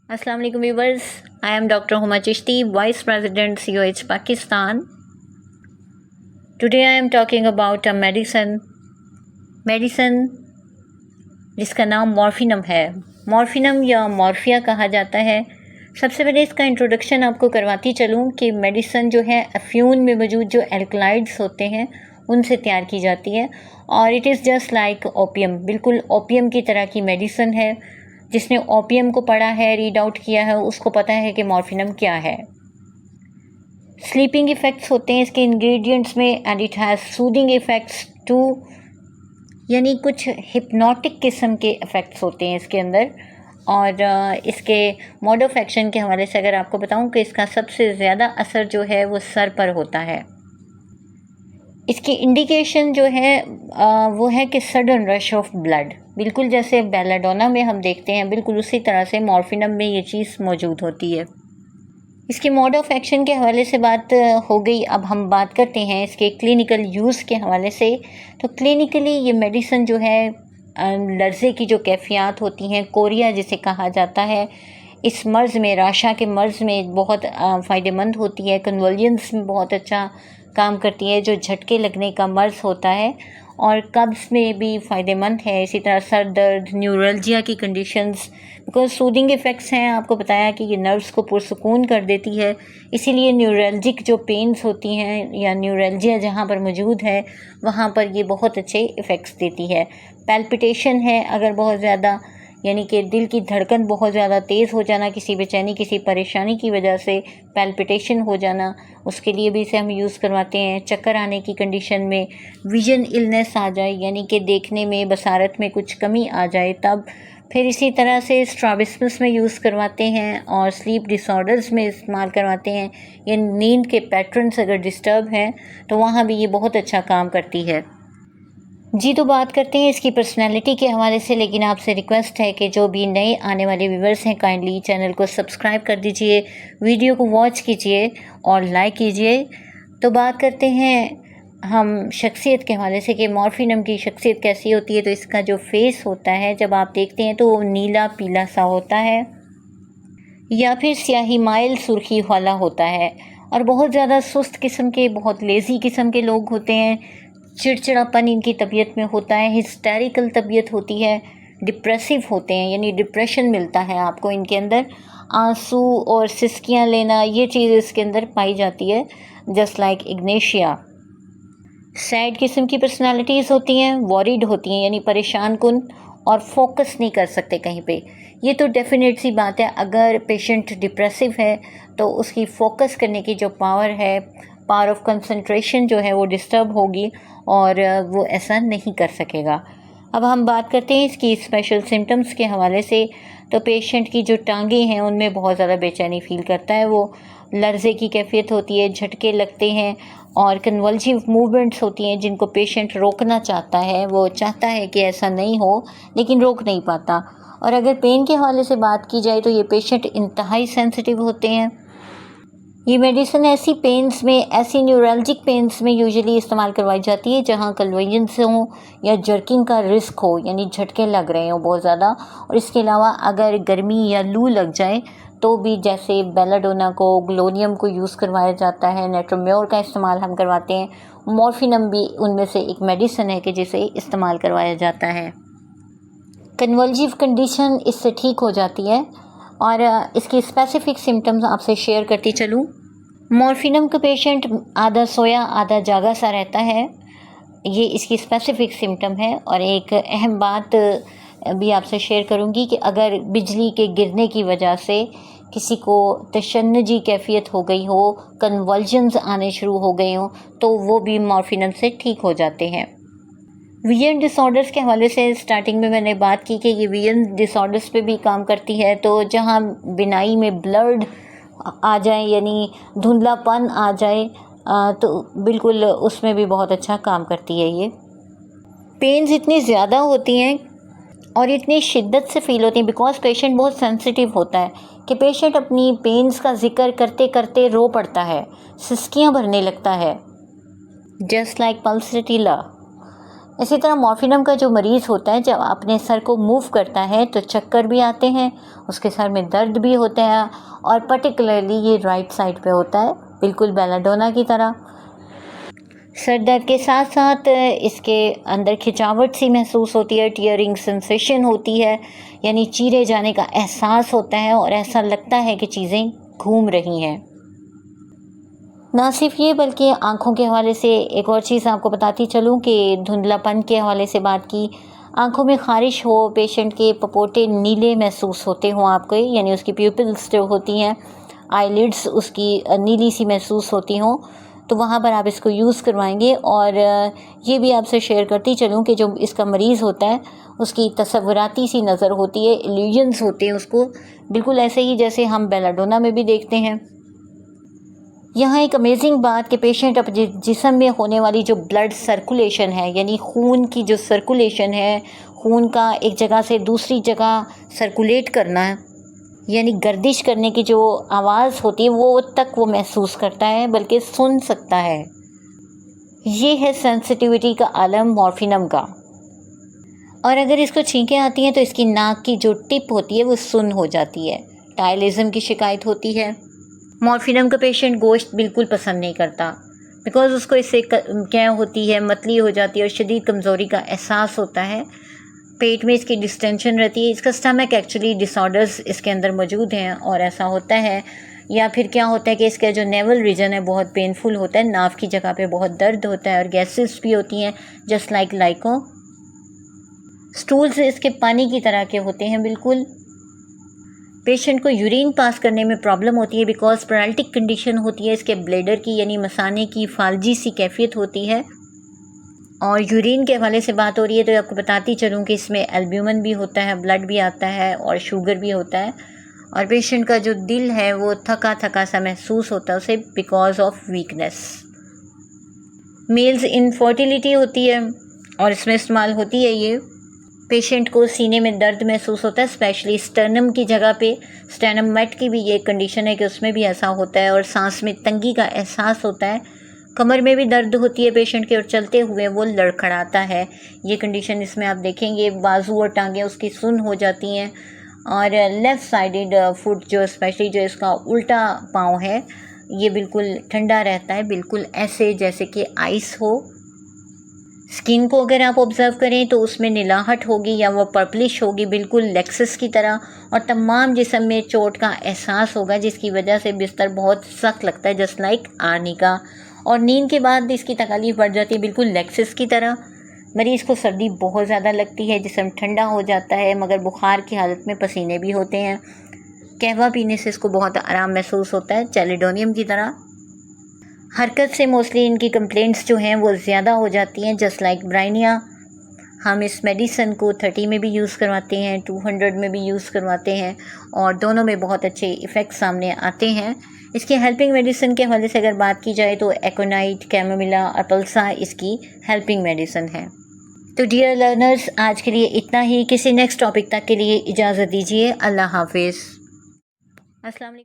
Assalamu alaikum viewers. I am Dr. Huma Chishti, Vice President COH Pakistan. Today I am talking about a medicine जिसका नाम मॉर्फिनम है। मॉर्फिनम या morphia कहा जाता है। सबसे पहले इसका इंट्रोडक्शन आपको करवाती चलूँ कि मेडिसिन जो है अफ्यून में मौजूद जो एल्कलाइड्स होते हैं उनसे तैयार की जाती है और it is just like opium, बिल्कुल ओपियम की तरह की मेडिसिन है। जिसने ओपियम को पढ़ा है, रीड आउट किया है, उसको पता है कि मॉर्फिनम क्या है। स्लीपिंग इफ़ेक्ट्स होते हैं इसके इंग्रेडिएंट्स में and it has soothing effects too, यानी कुछ हिप्नोटिक किस्म के इफ़ेक्ट्स होते हैं इसके अंदर। और इसके मोड ऑफ एक्शन के हवाले से अगर आपको बताऊं कि इसका सबसे ज़्यादा असर जो है वो सर पर होता है। इसकी इंडिकेशन जो है वो है कि सडन रश ऑफ ब्लड, बिल्कुल जैसे बेलाडोना में हम देखते हैं, बिल्कुल उसी तरह से मॉर्फिनम में ये चीज़ मौजूद होती है। इसकी मोड ऑफ एक्शन के हवाले से बात हो गई। अब हम बात करते हैं इसके क्लिनिकल यूज़ के हवाले से। तो क्लिनिकली ये मेडिसिन जो है लर्ज़े की जो कैफियत होती हैं, कोरिया जिसे कहा जाता है, इस मर्ज़ में, राशा के मर्ज़ में बहुत फ़ायदेमंद होती है। कन्वल्जेंस में बहुत अच्छा काम करती है, जो झटके लगने का मर्ज़ होता है, और कब्ज़ में भी फ़ायदेमंद है। इसी तरह सर दर्द, न्यूरल्जिया की कंडीशंस, बिकॉज सूदिंग इफ़ेक्ट्स हैं। आपको बताया कि ये नर्व्स को पुरसुकून कर देती है, इसीलिए न्यूरल्जिक जो पेन्स होती हैं या न्यूरल्जिया जहाँ पर मौजूद है वहाँ पर ये बहुत अच्छे इफ़ेक्ट्स देती है। पैल्पिटेशन है अगर बहुत ज़्यादा, यानी कि दिल की धड़कन बहुत ज़्यादा तेज़ हो जाना, किसी बेचैनी, किसी परेशानी की वजह से पैल्पिटेशन हो जाना, उसके लिए भी इसे हम यूज़ करवाते हैं। चक्कर आने की कंडीशन में, विजन इलनेस आ जाए, यानी कि देखने में, बसारत में कुछ कमी आ जाए तब। फिर इसी तरह से स्ट्राबिस्मस में यूज़ करवाते हैं और स्लीप डिसऑर्डर्स में इस्तेमाल करवाते हैं। ये नींद के पैटर्न्स अगर डिस्टर्ब हैं तो वहाँ भी ये बहुत अच्छा काम करती है। जी, तो बात करते हैं इसकी पर्सनैलिटी के हवाले से, लेकिन आपसे रिक्वेस्ट है कि जो भी नए आने वाले व्यूवर्स हैं काइंडली चैनल को सब्सक्राइब कर दीजिए, वीडियो को वॉच कीजिए और लाइक कीजिए। तो बात करते हैं हम शख्सियत के हवाले से कि मॉर्फिनम की शख्सियत कैसी होती है। तो इसका जो फेस होता है जब आप देखते हैं तो वो नीला पीला सा होता है या फिर स्याही माइल सुर्खी वाला होता है, और बहुत ज़्यादा सुस्त किस्म के, बहुत लेज़ी किस्म के लोग होते हैं। चिड़चिड़ापन इनकी तबीयत में होता है, हिस्टेरिकल तबीयत होती है, डिप्रेसिव होते हैं, यानी डिप्रेशन मिलता है आपको इनके अंदर। आंसू और सिसकियाँ लेना, ये चीज़ इसके अंदर पाई जाती है, जस्ट लाइक इग्नेशिया। सैड किस्म की पर्सनालिटीज़ होती हैं, वॉरिड होती हैं, यानी परेशान कुन, और फोकस नहीं कर सकते कहीं पे। ये तो डेफिनेट सी बात है, अगर पेशेंट डिप्रेसिव है तो उसकी फ़ोकस करने की जो पावर है, पावर ऑफ कंसंट्रेशन जो है वो डिस्टर्ब होगी और वो ऐसा नहीं कर सकेगा। अब हम बात करते हैं इसकी स्पेशल सिम्टम्स के हवाले से। तो पेशेंट की जो टांगें हैं उनमें बहुत ज़्यादा बेचैनी फ़ील करता है, वो लर्ज़े की कैफियत होती है, झटके लगते हैं, और कन्वल्सिव मूवमेंट्स होती हैं जिनको पेशेंट रोकना चाहता है। वो चाहता है कि ऐसा नहीं हो लेकिन रोक नहीं पाता। और अगर पेन के हवाले से बात की जाए तो ये पेशेंट इंतहाई सेंसिटिव होते हैं। ये मेडिसिन ऐसी पेन्स में, ऐसी न्यूरल्जिक पेन्स में यूजुअली इस्तेमाल करवाई जाती है जहाँ कन्वर्जेंस हो या जर्किंग का रिस्क हो, यानी झटके लग रहे हो बहुत ज़्यादा। और इसके अलावा अगर गर्मी या लू लग जाए तो भी, जैसे बेलाडोना को, ग्लोनियम को यूज़ करवाया जाता है, नेट्रोम्योर का इस्तेमाल हम करवाते हैं। मॉर्फिनम भी उनमें से एक मेडिसिन है कि जिसे इस्तेमाल करवाया जाता है। कन्वल्जिव कंडीशन इससे ठीक हो जाती है। और इसकी स्पेसिफिक सिम्टम्स आपसे शेयर करती चलूँ। मॉर्फिनम का पेशेंट आधा सोया आधा जागा सा रहता है, ये इसकी स्पेसिफिक सिम्टम है। और एक अहम बात भी आपसे शेयर करूंगी कि अगर बिजली के गिरने की वजह से किसी को तशन्नुजी कैफियत हो गई हो, कन्वल्जन्स आने शुरू हो गए हों, तो वो भी मॉर्फिनम से ठीक हो जाते हैं। विजन डिसऑर्डर्स के हवाले से स्टार्टिंग में मैंने बात की कि ये विजन डिसऑर्डर्स पे भी काम करती है। तो जहाँ बिनाई में ब्लड आ जाए, यानी धुंधलापन आ जाए, तो बिल्कुल उसमें भी बहुत अच्छा काम करती है ये। पेन्स इतनी ज़्यादा होती हैं और इतनी शिद्दत से फ़ील होती हैं बिकॉज पेशेंट बहुत सेंसिटिव होता है कि पेशेंट अपनी पेन्स का जिक्र करते करते रो पड़ता है, सिसकियाँ भरने लगता है, जस्ट लाइक पल्सटिला। इसी तरह मॉर्फिनम का जो मरीज़ होता है जब अपने सर को मूव करता है तो चक्कर भी आते हैं, उसके सर में दर्द भी होता है और पर्टिकुलरली ये राइट साइड पे होता है, बिल्कुल बेलाडोना की तरह। सर दर्द के साथ साथ इसके अंदर खिंचावट सी महसूस होती है, टीयरिंग सेंसेशन होती है, यानी चीरे जाने का एहसास होता है और ऐसा लगता है कि चीज़ें घूम रही हैं। ना सिर्फ ये बल्कि आँखों के हवाले से एक और चीज़ आपको बताती चलूँ कि धुंधलापन के हवाले से बात की, आँखों में ख़ारिश हो, पेशेंट के पपोटे नीले महसूस होते हों आपको, यानी उसकी प्यूपिल्स जो होती हैं, आईलिड्स उसकी नीली सी महसूस होती हों, तो वहाँ पर आप इसको यूज़ करवाएंगे। और ये भी आपसे शेयर करती चलूँ कि जो इसका मरीज़ होता है उसकी तसव्वुराती सी नज़र होती है, इल्यूजन्स होते हैं उसको, बिल्कुल ऐसे ही जैसे हम बेलाडोना में भी देखते हैं। यहाँ एक अमेजिंग बात कि पेशेंट अपने जिस्म में होने वाली जो ब्लड सर्कुलेशन है, यानी खून की जो सर्कुलेशन है, खून का एक जगह से दूसरी जगह सर्कुलेट करना है, यानी गर्दिश करने की जो आवाज़ होती है वो तक वो महसूस करता है, बल्कि सुन सकता है। ये है सेंसिटिविटी का आलम मॉर्फिनम का। और अगर इसको छींकें आती हैं तो इसकी नाक की जो टिप होती है वो सुन्न हो जाती है। टायलिज्म की शिकायत होती है। मॉर्फिनम का पेशेंट गोश्त बिल्कुल पसंद नहीं करता, बिकॉज़ उसको इससे क्या होती है, मतली हो जाती है और शदीद कमज़ोरी का एहसास होता है। पेट में इसकी डिस्टेंशन रहती है, इसका स्टमक एक्चुअली डिसऑर्डर्स इसके अंदर मौजूद हैं और ऐसा होता है। या फिर क्या होता है कि इसका जो नेवल रीजन है बहुत पेनफुल होता है, नाव की जगह पे बहुत दर्द होता है और गैसेस भी होती हैं, जस्ट लाइक लाइको। स्टूल्स इसके पानी की तरह के होते हैं बिल्कुल। पेशेंट को यूरिन पास करने में प्रॉब्लम होती है बिकॉज पैरालिटिक कंडीशन होती है इसके ब्लैडर की, यानी मसाने की फालजी सी कैफियत होती है। और यूरिन के हवाले से बात हो रही है तो आपको बताती चलूँ कि इसमें एल्ब्यूमिन भी होता है, ब्लड भी आता है और शुगर भी होता है। और पेशेंट का जो दिल है वो थका थका सा महसूस होता है उसे because of weakness. Males infertility होती है और इसमें इस्तेमाल होती है ये। पेशेंट को सीने में दर्द महसूस होता है, स्पेशली स्टर्नम की जगह पे। स्टर्नम मेट की भी ये कंडीशन है कि उसमें भी ऐसा होता है और सांस में तंगी का एहसास होता है। कमर में भी दर्द होती है पेशेंट के और चलते हुए वो लड़खड़ाता है। ये कंडीशन इसमें आप देखेंगे, बाजू और टांगें उसकी सुन्न हो जाती हैं। और लेफ़्ट साइडेड फुट जो स्पेशली जो इसका उल्टा पाँव है ये बिल्कुल ठंडा रहता है, बिल्कुल ऐसे जैसे कि आइस हो। स्किन को अगर आप ऑब्ज़र्व करें तो उसमें नीलाहट होगी या वो पर्पलिश होगी, बिल्कुल लेक्सिस की तरह। और तमाम जिस्म में चोट का एहसास होगा जिसकी वजह से बिस्तर बहुत सख्त लगता है, जस्ट लाइक आर्निका। और नींद के बाद इसकी तकलीफ़ बढ़ जाती है, बिल्कुल लेक्सिस की तरह। मरीज़ को सर्दी बहुत ज़्यादा लगती है, जिस्म ठंडा हो जाता है, मगर बुखार की हालत में पसीने भी होते हैं। कहवा पीने से इसको बहुत आराम महसूस होता है, चैलिडोनियम की तरह। हरकत से मोस्टली इनकी कंप्लेंट्स जो हैं वो ज़्यादा हो जाती हैं, जस्ट लाइक ब्राइनिया। हम इस मेडिसन को 30 में भी यूज़ करवाते हैं, 200 में भी यूज़ करवाते हैं और दोनों में बहुत अच्छे इफ़ेक्ट सामने आते हैं। इसकी हेल्पिंग मेडिसिन के हवाले से अगर बात की जाए तो एकोनाइट, कैमोमिला और पल्सा इसकी हेल्पिंग मेडिसिन है। तो डियर लर्नर्स, आज के लिए इतना ही। किसी नेक्स्ट टॉपिक तक के लिए इजाज़त दीजिए। अल्लाह हाफिज़। अस्सलाम वालेकुम।